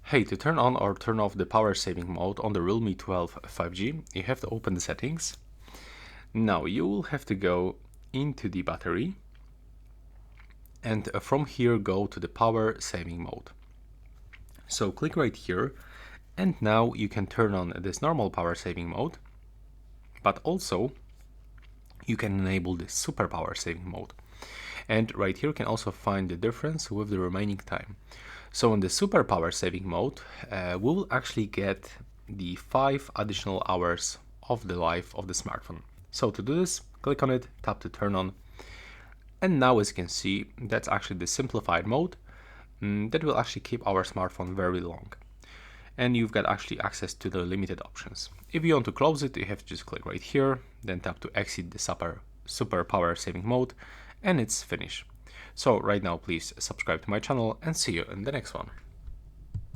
Hey, to turn on or turn off the power saving mode on the Realme 12 5G, you have to open the settings. Now you will have to go into the battery and from here go to the power saving mode. So click right here, and now you can turn on this normal power saving mode, but also you can enable the super power saving mode. And right here you can also find the difference with the remaining time. So in the super power saving mode, we will actually get the 5 additional hours of the life of the smartphone. So to do this, click on it, tap to turn on, and now as you can see, that's actually the simplified mode that will actually keep our smartphone very long. And you've got actually access to the limited options. If you want to close it, you have to just click right here, then tap to exit the super power saving mode, and it's finished. So right now, please subscribe to my channel and see you in the next one.